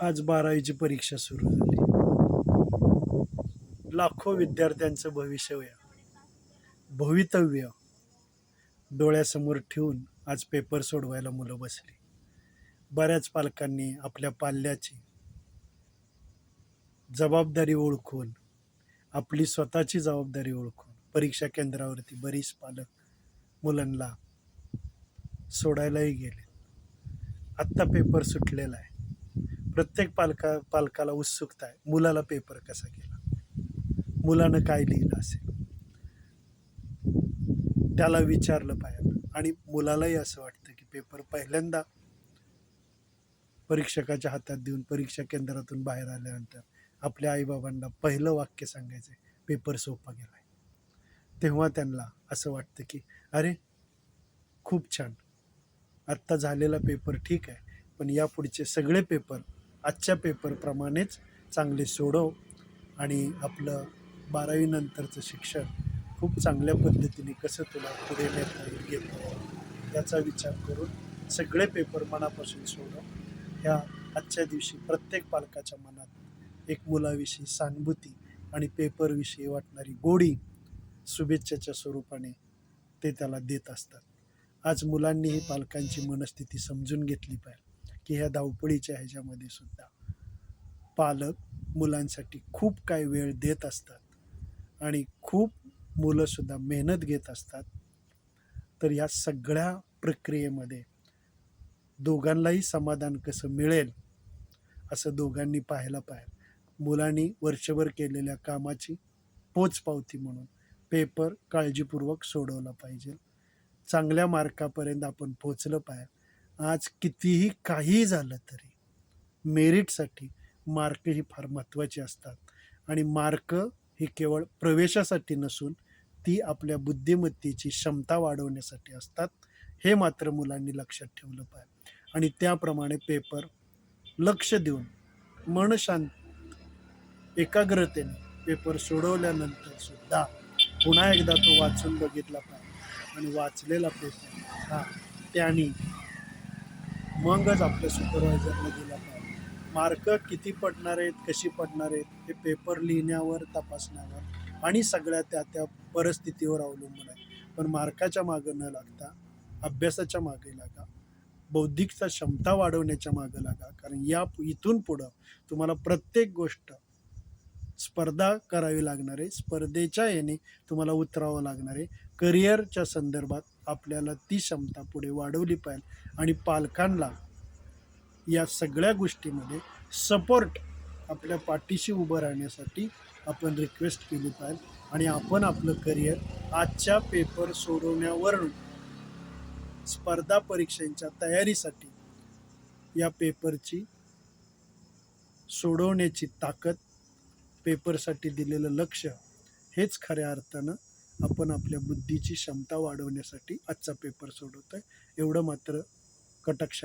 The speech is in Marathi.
आज 12वीची परीक्षा सुरू झाली. लाखो विद्यार्थ्यांचं भवितव्य डोळ्यासमोर ठेवून आज पेपर सोडवायला मुलं बसली. बऱ्याच पालकांनी आपल्या पाल्याची जबाबदारी ओळखून, आपली स्वतःची जबाबदारी ओळखून परीक्षा केंद्रावरती बरीच पालक मुलांना सोडायलाही गेले. आत्ता पेपर सुटलेला आहे. प्रत्येक पालकाला उत्सुकता आहे, मुलाला पेपर कसा गेला, मुलानं काय लिहिलं असेल, त्याला विचारलं पाहिजे. आणि मुलालाही असं वाटतं की पेपर पहिल्यांदा परीक्षकाच्या हातात देऊन परीक्षा केंद्रातून बाहेर आल्यानंतर आपल्या आईबाबांना पहिलं वाक्य सांगायचं, पेपर सोपा गेला आहे. तेव्हा त्यांना असं वाटतं की अरे खूप छान, आत्ता झालेला पेपर ठीक आहे, पण यापुढचे सगळे पेपर आजच्या पेपरप्रमाणेच चांगले सोडव आणि आपलं 12वी नंतरचं शिक्षण खूप चांगल्या पद्धतीने कसं तुला पुढे नेता येईल याचा विचार करून सगळे पेपर मनापासून सोडव. ह्या आजच्या दिवशी प्रत्येक पालकाच्या मनात एक मुलाविषयी सहानुभूती आणि पेपरविषयी वाटणारी गोडी शुभेच्छेच्या स्वरूपाने ते त्याला देत असतात. आज मुलांनीही पालकांची मनस्थिती समजून घेतली पाहिजे की ह्या धावपळीच्या ह्याच्यामध्ये सुद्धा पालक मुलांसाठी खूप काही वेळ देत असतात आणि खूप मुलंसुद्धा मेहनत घेत असतात. तर या सगळ्या प्रक्रियेमध्ये दोघांनाही समाधान कसं मिळेल असं दोघांनी पाहायला पाहिजे. मुलांनी वर्षभर केलेल्या कामाची पोचपावती म्हणून पेपर काळजीपूर्वक सोडवला पाहिजे. चांगल्या मार्कापर्यंत आपण पोचलं पाहिजे. आज कितीही काहीही झालं तरी मेरिटसाठी मार्क ही फार महत्त्वाची असतात आणि मार्क ही केवळ प्रवेशासाठी नसून ती आपल्या बुद्धिमत्तेची क्षमता वाढवण्यासाठी असतात. हे मात्र मुलांनी लक्षात ठेवलं पाहिजे आणि त्याप्रमाणे पेपर लक्ष देऊन मन शांत एकाग्रतेने पेपर सोडवल्यानंतर सुद्धा पुन्हा एकदा तो वाचून बघितला पाहिजे आणि वाचलेला पेपर त्याने मगच आपल्या सुपरवायझरला दिला पाहिजे. मार्क किती पडणार आहेत, कशी पडणार आहेत हे पेपर लिहिण्यावर, तपासण्यावर आणि सगळ्या त्या परिस्थितीवर अवलंबून आहे. पण मार्काच्या मागं न लागता अभ्यासाच्या मागे लागा, बौद्धिकता क्षमता वाढवण्याच्या मागं लागा. कारण इथून पुढं तुम्हाला प्रत्येक गोष्ट स्पर्धा करावी लागणार आहे, स्पर्धेच्या याने तुम्हाला उतरावं लागणार आहे. करिअरच्या संदर्भात आपल्याला ती क्षमता पुढे वाढवली पाहिजे आणि पालकांना या सगळ्या गोष्टीमध्ये सपोर्ट आपल्या पाठीशी उभं राहण्यासाठी आपण रिक्वेस्ट केली पाहिजे आणि आपण आपलं करिअर आजच्या पेपर सोडवण्यावरून स्पर्धा परीक्षांच्या तयारीसाठी या पेपरची सोडवण्याची ताकद, पेपरसाठी दिलेलं लक्ष हेच खऱ्या अर्थानं आपण आपल्या बुद्धीची क्षमता वाढवण्यासाठी आजचा पेपर सोडवतोय. एवढं मात्र कटाक्ष